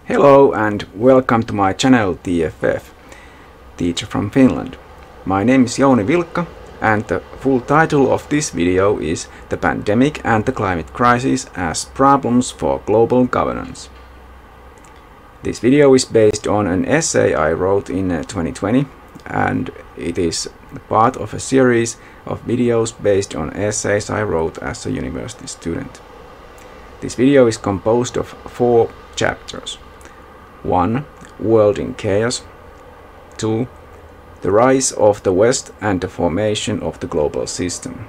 Hello and welcome to my channel TFF, Teacher from Finland. My name is Jouni Vilkka and the full title of this video is The Pandemic and the Climate Crisis as Problems for Global Governance. This video is based on an essay I wrote in 2020 and it is part of a series of videos based on essays I wrote as a university student. This video is composed of 4 chapters. 1. World in Chaos. 2. The Rise of the West and the Formation of the Global System.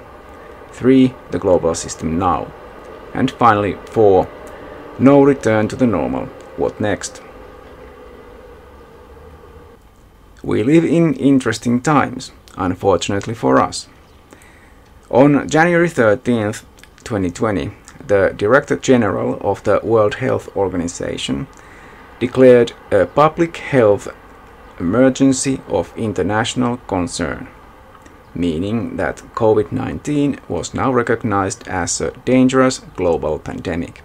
3. The Global System Now. And finally 4. No Return to the Normal. What next? We live in interesting times, unfortunately for us. On January 13th, 2020, the Director General of the World Health Organization declared a public health emergency of international concern, meaning that COVID-19 was now recognized as a dangerous global pandemic.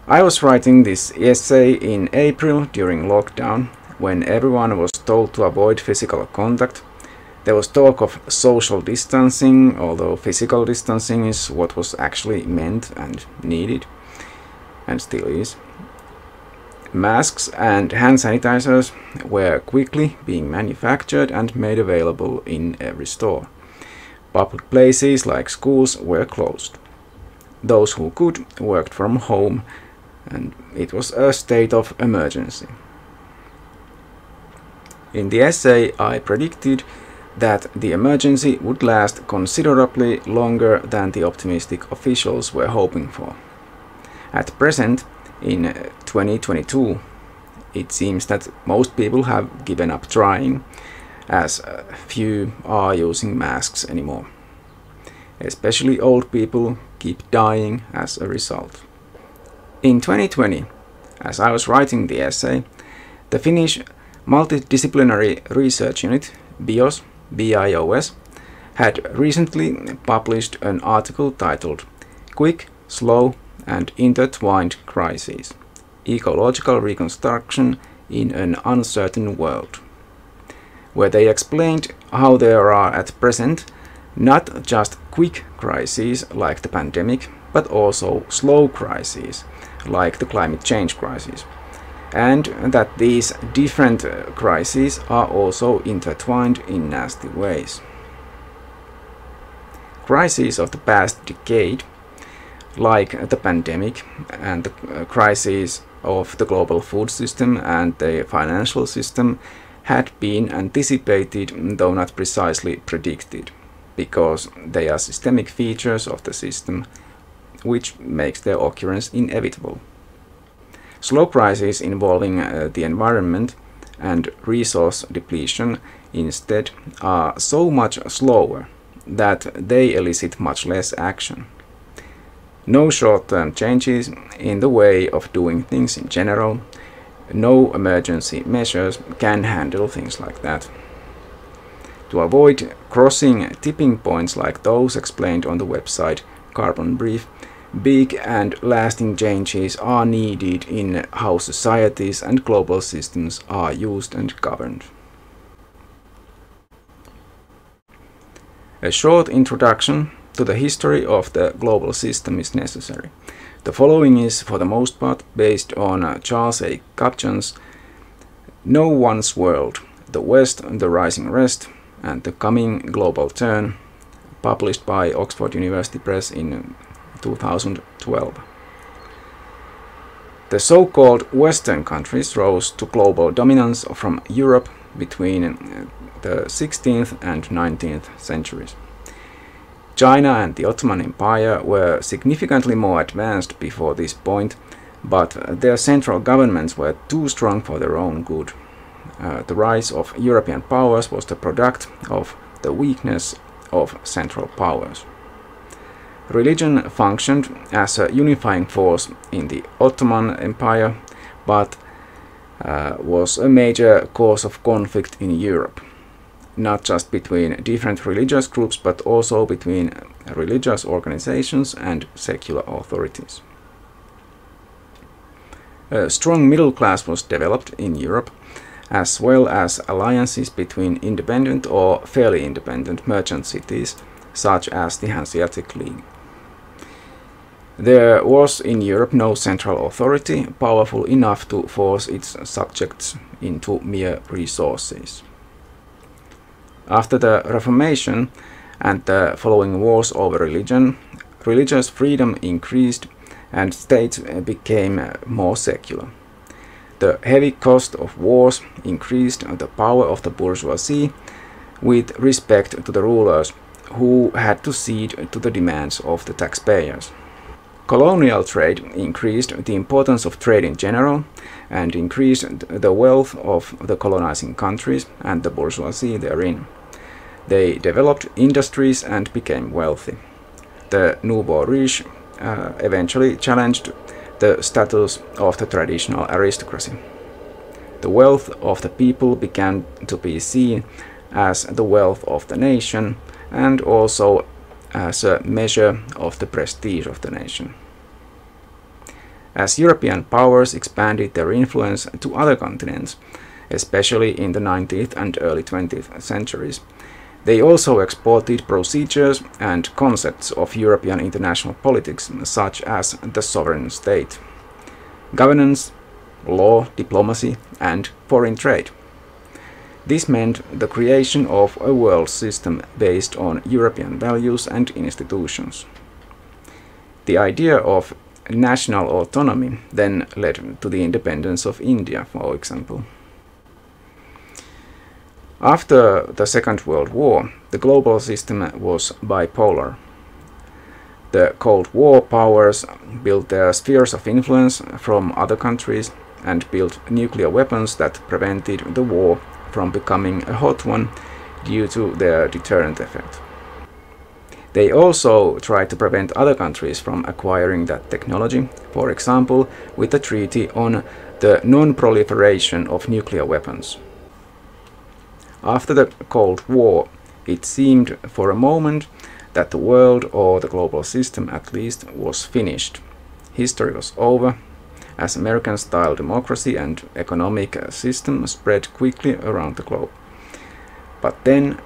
I was writing this essay in April during lockdown, when everyone was told to avoid physical contact. There was talk of social distancing, although physical distancing is what was actually meant and needed, and still is. Masks and hand sanitizers were quickly being manufactured and made available in every store. Public places like schools were closed. Those who could worked from home, and it was a state of emergency. In the essay, I predicted that the emergency would last considerably longer than the optimistic officials were hoping for. At present, in 2022, it seems that most people have given up trying, as few are using masks anymore. Especially old people keep dying as a result. In 2020, as I was writing the essay, the Finnish Multidisciplinary Research Unit, BIOS, had recently published an article titled Quick, Slow and Intertwined Crises: Ecological Reconstruction in an Uncertain World, where they explained how there are at present not just quick crises like the pandemic, but also slow crises like the climate change crisis, and that these different crises are also intertwined in nasty ways. Crises of the past decade, like the pandemic and the crisis of the global food system and the financial system, had been anticipated, though not precisely predicted, because they are systemic features of the system, which makes their occurrence inevitable. Slow crises involving the environment and resource depletion instead are so much slower that they elicit much less action. No short-term changes in the way of doing things in general, no emergency measures can handle things like that. To avoid crossing tipping points like those explained on the website Carbon Brief, big and lasting changes are needed in how societies and global systems are used and governed. A short introduction to the history of the global system is necessary. The following is, for the most part, based on Charles A. Kupchan's No One's World: The West, the Rising Rest, and the Coming Global Turn, published by Oxford University Press in 2012. The so-called Western countries rose to global dominance from Europe between the 16th and 19th centuries. China and the Ottoman Empire were significantly more advanced before this point, but their central governments were too strong for their own good. The rise of European powers was the product of the weakness of central powers. Religion functioned as a unifying force in the Ottoman Empire, but was a major cause of conflict in Europe, not just between different religious groups, but also between religious organizations and secular authorities. A strong middle class was developed in Europe, as well as alliances between independent or fairly independent merchant cities, such as the Hanseatic League. There was in Europe no central authority powerful enough to force its subjects into mere resources. After the Reformation and the following wars over religion, religious freedom increased and states became more secular. The heavy cost of wars increased the power of the bourgeoisie with respect to the rulers, who had to cede to the demands of the taxpayers. Colonial trade increased the importance of trade in general and increased the wealth of the colonizing countries and the bourgeoisie therein. They developed industries and became wealthy. The nouveau riche eventually challenged the status of the traditional aristocracy. The wealth of the people began to be seen as the wealth of the nation and also as a measure of the prestige of the nation. As European powers expanded their influence to other continents, especially in the 19th and early 20th centuries, they also exported procedures and concepts of European international politics, such as the sovereign state, governance, law, diplomacy, and foreign trade. This meant the creation of a world system based on European values and institutions. The idea of national autonomy then led to the independence of India, for example. After the Second World War, the global system was bipolar. The Cold War powers built their spheres of influence from other countries and built nuclear weapons that prevented the war from becoming a hot one due to their deterrent effect. They also tried to prevent other countries from acquiring that technology, for example, with the Treaty on the Non-Proliferation of Nuclear Weapons. After the Cold War, it seemed for a moment that the world, or the global system at least, was finished. History was over, as American-style democracy and economic system spread quickly around the globe. But then,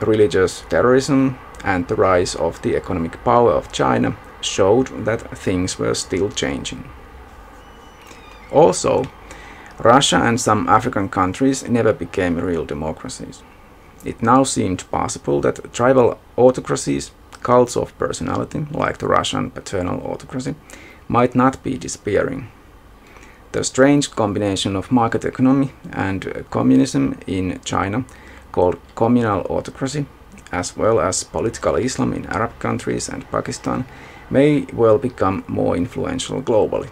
religious terrorism and the rise of the economic power of China showed that things were still changing. Also, Russia and some African countries never became real democracies. It now seemed possible that tribal autocracies, cults of personality, like the Russian paternal autocracy, might not be disappearing. The strange combination of market economy and communism in China, called communal autocracy, as well as political Islam in Arab countries and Pakistan, may well become more influential globally.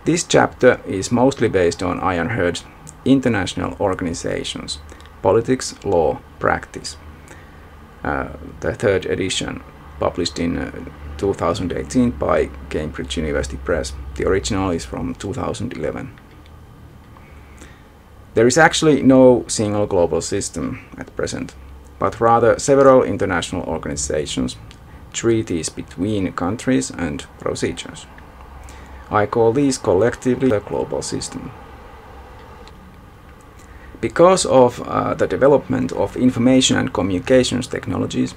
This chapter is mostly based on Ian Hurd's International Organizations, Politics, Law, Practice, the third edition, published in 2018 by Cambridge University Press. The original is from 2011. There is actually no single global system at present, but rather several international organizations, treaties between countries, and procedures. I call these collectively the global system. Because of the development of information and communications technologies,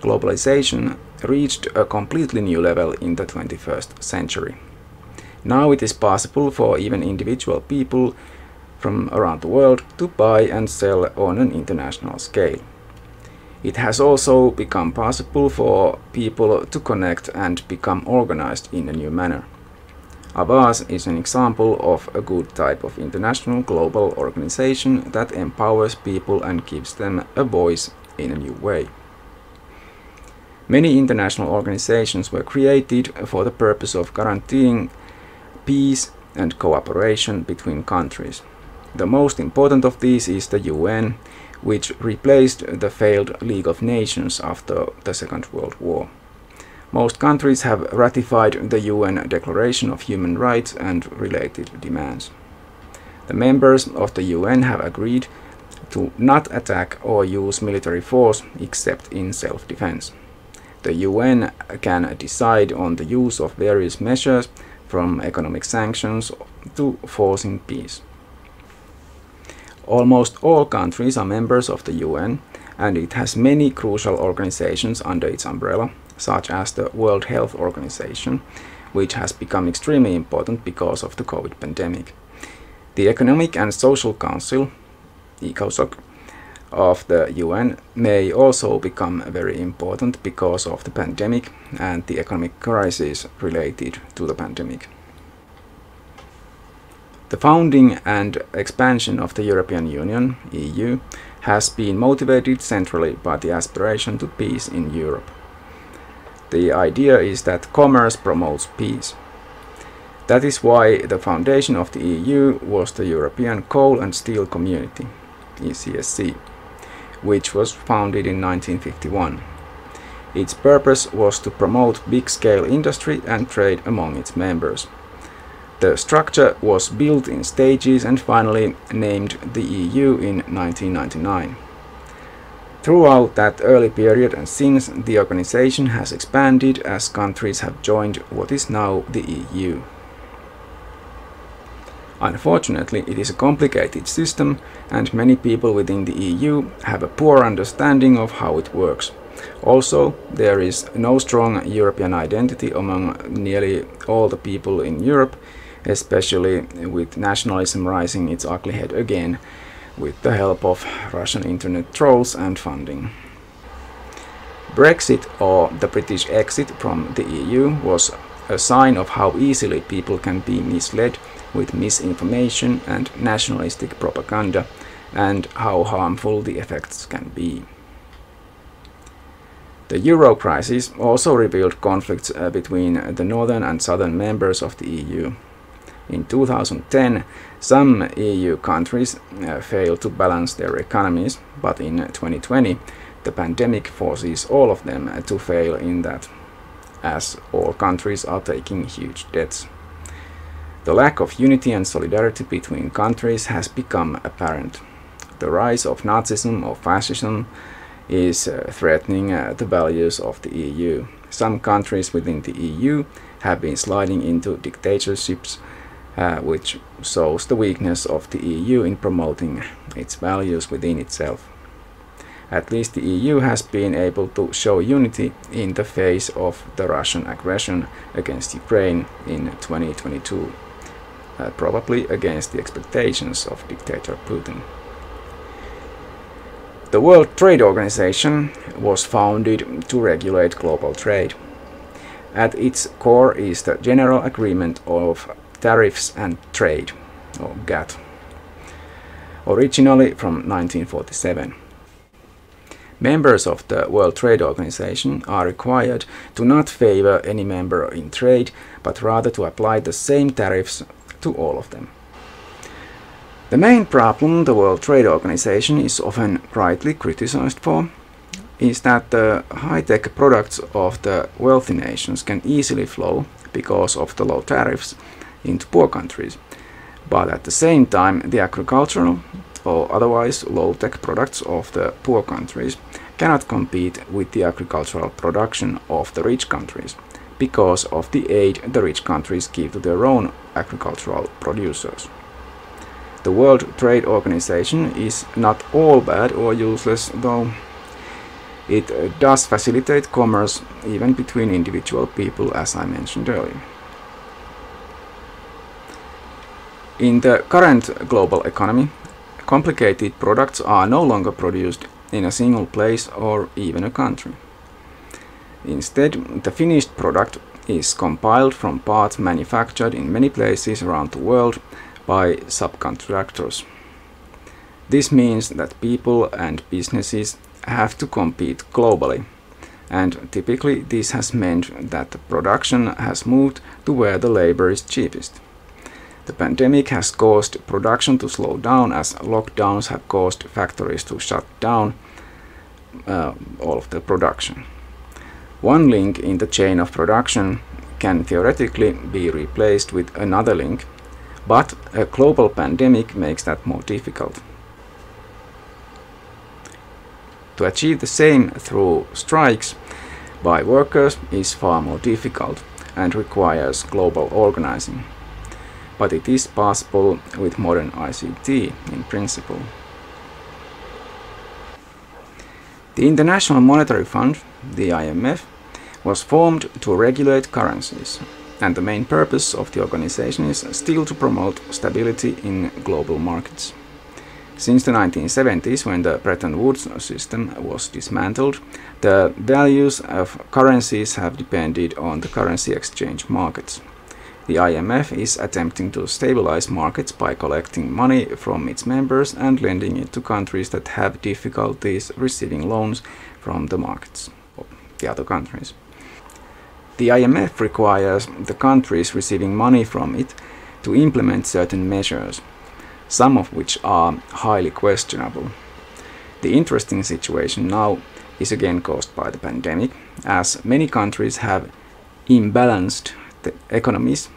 globalization reached a completely new level in the 21st century. Now it is possible for even individual people from around the world to buy and sell on an international scale. It has also become possible for people to connect and become organized in a new manner. Avaaz is an example of a good type of international global organization that empowers people and gives them a voice in a new way. Many international organizations were created for the purpose of guaranteeing peace and cooperation between countries. The most important of these is the UN, which replaced the failed League of Nations after the Second World War. Most countries have ratified the UN Declaration of Human Rights and related demands. The members of the UN have agreed to not attack or use military force except in self-defense. The UN can decide on the use of various measures, from economic sanctions to forcing peace. Almost all countries are members of the UN, and it has many crucial organizations under its umbrella, such as the World Health Organization, which has become extremely important because of the COVID pandemic. The Economic and Social Council, ECOSOC, of the UN may also become very important because of the pandemic and the economic crisis related to the pandemic. The founding and expansion of the European Union, EU, has been motivated centrally by the aspiration to peace in Europe. The idea is that commerce promotes peace. That is why the foundation of the EU was the European Coal and Steel Community, ECSC, which was founded in 1951. Its purpose was to promote big-scale industry and trade among its members. The structure was built in stages and finally named the EU in 1999. Throughout that early period and since, the organization has expanded as countries have joined what is now the EU. Unfortunately, it is a complicated system, and many people within the EU have a poor understanding of how it works. Also, there is no strong European identity among nearly all the people in Europe, especially with nationalism rising its ugly head again, with the help of Russian internet trolls and funding. Brexit, or the British exit from the EU, was a sign of how easily people can be misled with misinformation and nationalistic propaganda, and how harmful the effects can be. The Euro crisis also revealed conflicts between the northern and southern members of the EU. In 2010, some EU countries failed to balance their economies, but in 2020, the pandemic forces all of them to fail in that, as all countries are taking huge debts. The lack of unity and solidarity between countries has become apparent. The rise of Nazism or fascism is threatening the values of the EU. Some countries within the EU have been sliding into dictatorships, which shows the weakness of the EU in promoting its values within itself. At least the EU has been able to show unity in the face of the Russian aggression against Ukraine in 2022, probably against the expectations of dictator Putin. The World Trade Organization was founded to regulate global trade. At its core is the General Agreement of Tariffs and Trade, or GATT, originally from 1947. Members of the World Trade Organization are required to not favor any member in trade, but rather to apply the same tariffs to all of them. The main problem the World Trade Organization is often rightly criticized for is that the high-tech products of the wealthy nations can easily flow, because of the low tariffs, into poor countries, but at the same time the agricultural or otherwise low-tech products of the poor countries cannot compete with the agricultural production of the rich countries, because of the aid the rich countries give to their own agricultural producers. The World Trade Organization is not all bad or useless, though. It does facilitate commerce even between individual people, as I mentioned earlier. In the current global economy, complicated products are no longer produced in a single place or even a country. Instead, the finished product is compiled from parts manufactured in many places around the world by subcontractors. This means that people and businesses have to compete globally, and typically this has meant that the production has moved to where the labor is cheapest. The pandemic has caused production to slow down, as lockdowns have caused factories to shut down all of the production. One link in the chain of production can theoretically be replaced with another link, but a global pandemic makes that more difficult. To achieve the same through strikes, by workers is far more difficult and requires global organizing. But it is possible with modern ICT in principle. The International Monetary Fund, the IMF, was formed to regulate currencies, and the main purpose of the organization is still to promote stability in global markets. Since the 1970s, when the Bretton Woods system was dismantled, the values of currencies have depended on the currency exchange markets. The IMF is attempting to stabilize markets by collecting money from its members and lending it to countries that have difficulties receiving loans from the markets, or the other countries. The IMF requires the countries receiving money from it to implement certain measures, some of which are highly questionable. The interesting situation now is again caused by the pandemic, as many countries have imbalanced the economies,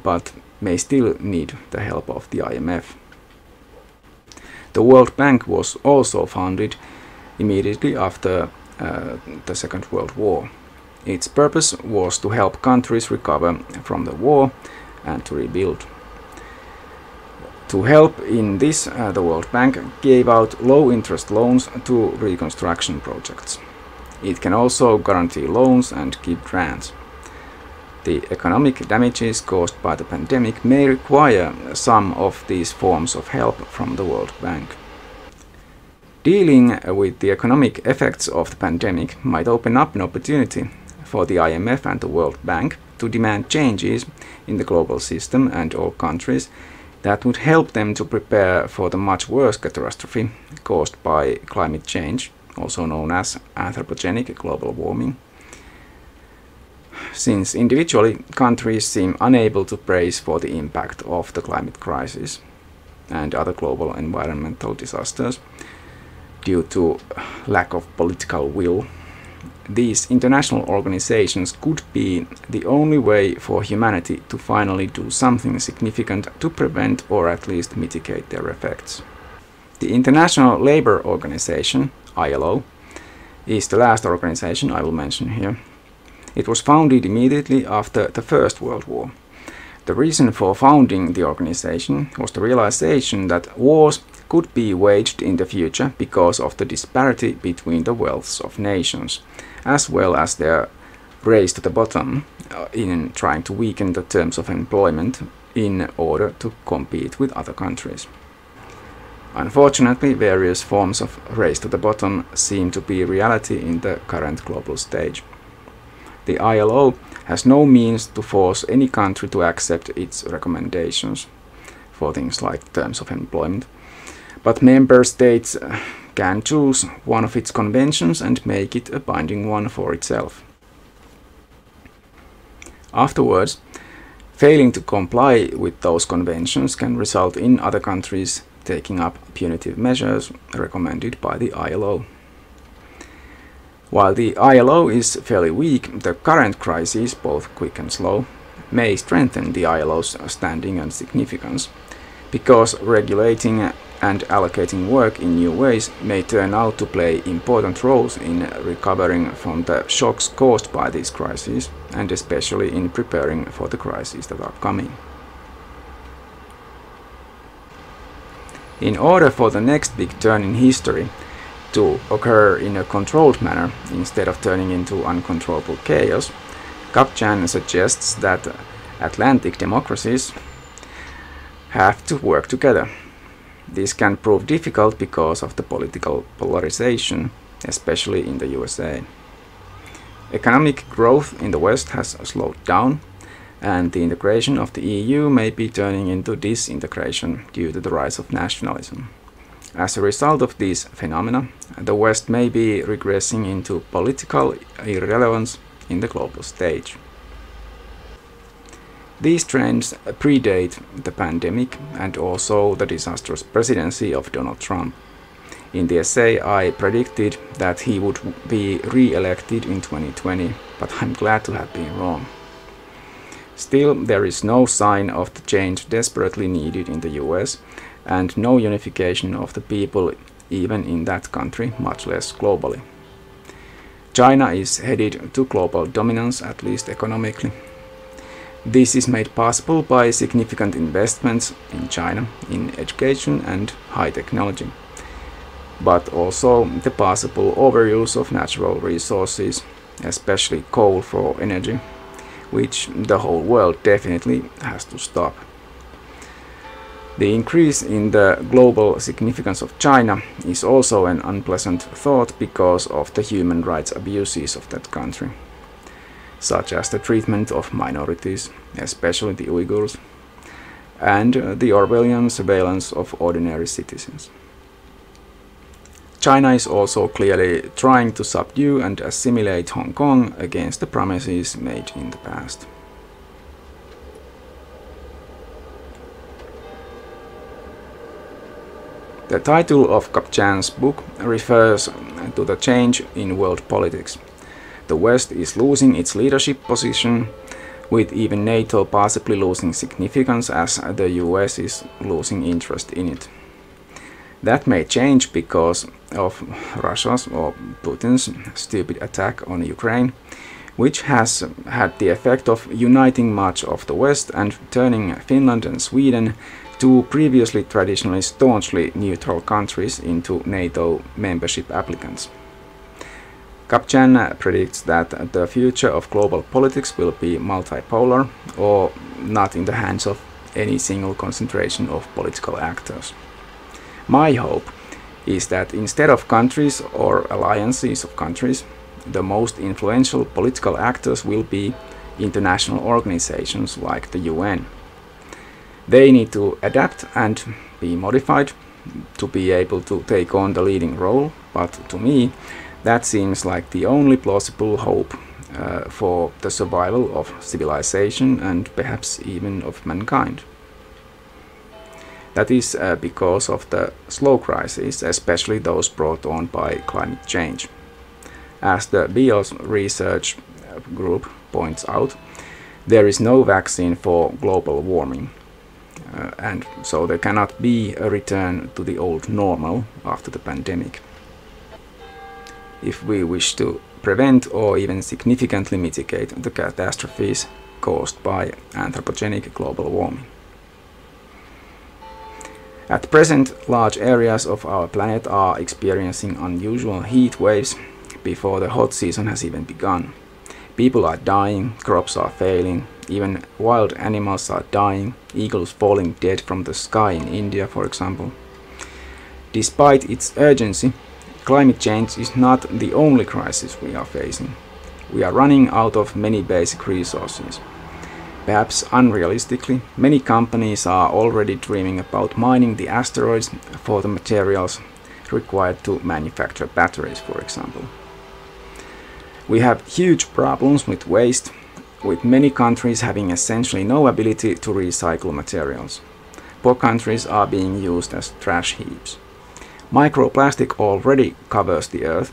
but may still need the help of the IMF. The World Bank was also founded immediately after the Second World War. Its purpose was to help countries recover from the war and to rebuild. To help in this, the World Bank gave out low-interest loans to reconstruction projects. It can also guarantee loans and give grants. The economic damages caused by the pandemic may require some of these forms of help from the World Bank. Dealing with the economic effects of the pandemic might open up an opportunity for the IMF and the World Bank to demand changes in the global system and all countries that would help them to prepare for the much worse catastrophe caused by climate change, also known as anthropogenic global warming. Since individually countries seem unable to brace for the impact of the climate crisis and other global environmental disasters due to lack of political will, these international organizations could be the only way for humanity to finally do something significant to prevent or at least mitigate their effects. The International Labour Organization, ILO, is the last organization I will mention here. It was founded immediately after the First World War. The reason for founding the organization was the realization that wars could be waged in the future because of the disparity between the wealths of nations, as well as their race to the bottom in trying to weaken the terms of employment in order to compete with other countries. Unfortunately, various forms of race to the bottom seem to be reality in the current global stage. The ILO has no means to force any country to accept its recommendations for things like terms of employment, but member states can choose one of its conventions and make it a binding one for itself. Afterwards, failing to comply with those conventions can result in other countries taking up punitive measures recommended by the ILO. While the ILO is fairly weak, the current crisis, both quick and slow, may strengthen the ILO's standing and significance, because regulating and allocating work in new ways may turn out to play important roles in recovering from the shocks caused by these crises, and especially in preparing for the crises that are coming. In order for the next big turn in history to occur in a controlled manner instead of turning into uncontrollable chaos, Kapchan suggests that Atlantic democracies have to work together. This can prove difficult because of the political polarization, especially in the USA. Economic growth in the West has slowed down, and the integration of the EU may be turning into disintegration due to the rise of nationalism. As a result of these phenomena, the West may be regressing into political irrelevance in the global stage. These trends predate the pandemic and also the disastrous presidency of Donald Trump. In the essay, I predicted that he would be re-elected in 2020, but I'm glad to have been wrong. Still, there is no sign of the change desperately needed in the US, and no unification of the people even in that country, much less globally. China is headed to global dominance, at least economically. This is made possible by significant investments in China in education and high technology, but also the possible overuse of natural resources, especially coal for energy, which the whole world definitely has to stop. The increase in the global significance of China is also an unpleasant thought because of the human rights abuses of that country, such as the treatment of minorities, especially the Uyghurs, and the Orwellian surveillance of ordinary citizens. China is also clearly trying to subdue and assimilate Hong Kong against the promises made in the past. The title of Kapchan's book refers to the change in world politics. The West is losing its leadership position, with even NATO possibly losing significance as the US is losing interest in it. That may change because of Russia's or Putin's stupid attack on Ukraine, which has had the effect of uniting much of the West and turning Finland and Sweden, two previously traditionally staunchly neutral countries, into NATO membership applicants. Kapchan predicts that the future of global politics will be multipolar, or not in the hands of any single concentration of political actors. My hope is that instead of countries or alliances of countries, the most influential political actors will be international organizations like the UN. They need to adapt and be modified to be able to take on the leading role, but to me that seems like the only plausible hope for the survival of civilization and perhaps even of mankind. That is because of the slow crises, especially those brought on by climate change. As the BIOS research group points out, there is no vaccine for global warming. And so there cannot be a return to the old normal after the pandemic. If we wish to prevent or even significantly mitigate the catastrophes caused by anthropogenic global warming. At present, large areas of our planet are experiencing unusual heat waves before the hot season has even begun. People are dying, crops are failing, even wild animals are dying, eagles falling dead from the sky in India, for example. Despite its urgency, climate change is not the only crisis we are facing. We are running out of many basic resources. Perhaps unrealistically, many companies are already dreaming about mining the asteroids for the materials required to manufacture batteries, for example. We have huge problems with waste, with many countries having essentially no ability to recycle materials. Poor countries are being used as trash heaps. Microplastic already covers the earth,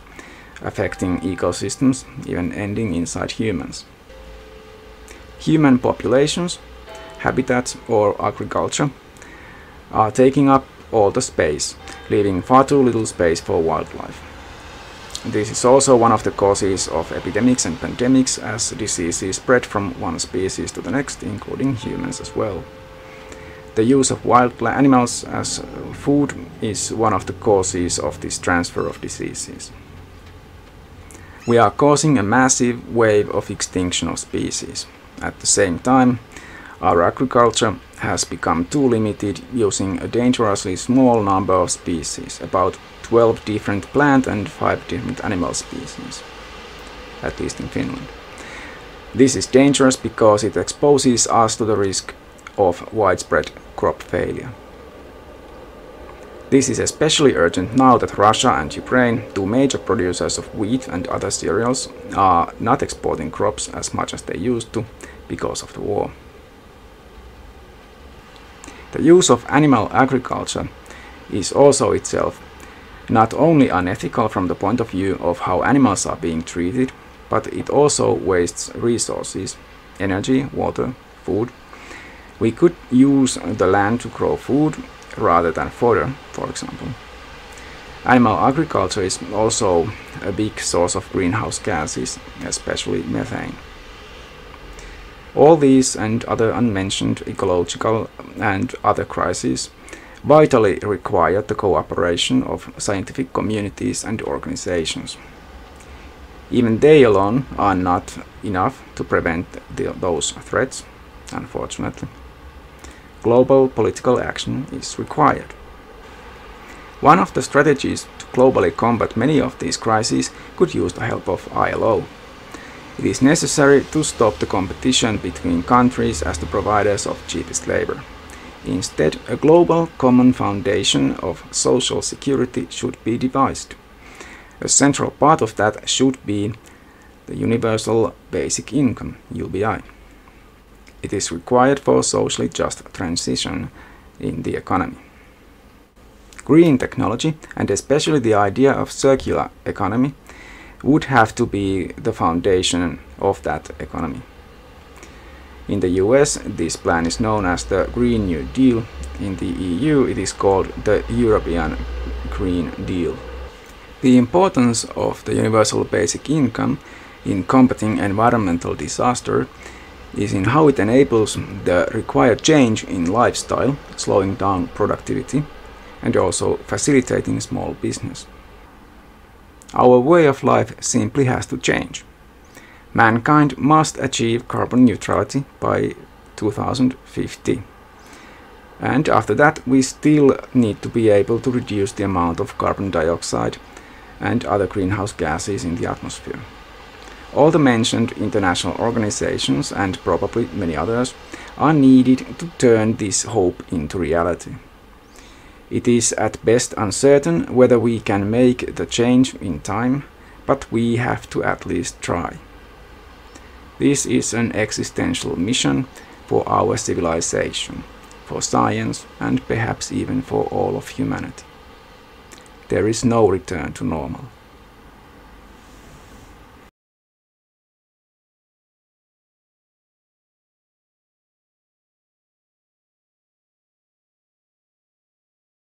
affecting ecosystems, even ending inside humans. Human populations, habitats or agriculture are taking up all the space, leaving far too little space for wildlife. This is also one of the causes of epidemics and pandemics, as diseases spread from one species to the next, including humans as well. The use of wild animals as food is one of the causes of this transfer of diseases. We are causing a massive wave of extinction of species. At the same time, our agriculture has become too limited, using a dangerously small number of species, about 12 different plant and 5 different animal species, at least in Finland. This is dangerous because it exposes us to the risk of widespread crop failure. This is especially urgent now that Russia and Ukraine, two major producers of wheat and other cereals, are not exporting crops as much as they used to because of the war. The use of animal agriculture is also itself not only unethical from the point of view of how animals are being treated, but it also wastes resources, energy, water, food. We could use the land to grow food rather than fodder, for example. Animal agriculture is also a big source of greenhouse gases, especially methane. All these and other unmentioned ecological and other crises vitally require the cooperation of scientific communities and organizations. Even they alone are not enough to prevent those threats, unfortunately. Global political action is required. One of the strategies to globally combat many of these crises could use the help of ILO. It is necessary to stop the competition between countries as the providers of cheapest labor. Instead, a global common foundation of social security should be devised. A central part of that should be the Universal Basic Income, UBI. It is required for socially just transition in the economy. Green technology, and especially the idea of circular economy, would have to be the foundation of that economy. In the US, this plan is known as the Green New Deal. In the EU, it is called the European Green Deal. The importance of the universal basic income in combating environmental disaster is in how it enables the required change in lifestyle, slowing down productivity, and also facilitating small business. Our way of life simply has to change. Mankind must achieve carbon neutrality by 2050. And after that, we still need to be able to reduce the amount of carbon dioxide and other greenhouse gases in the atmosphere. All the mentioned international organizations, and probably many others, are needed to turn this hope into reality. It is at best uncertain whether we can make the change in time, but we have to at least try. This is an existential mission for our civilization, for science, and perhaps even for all of humanity. There is no return to normal.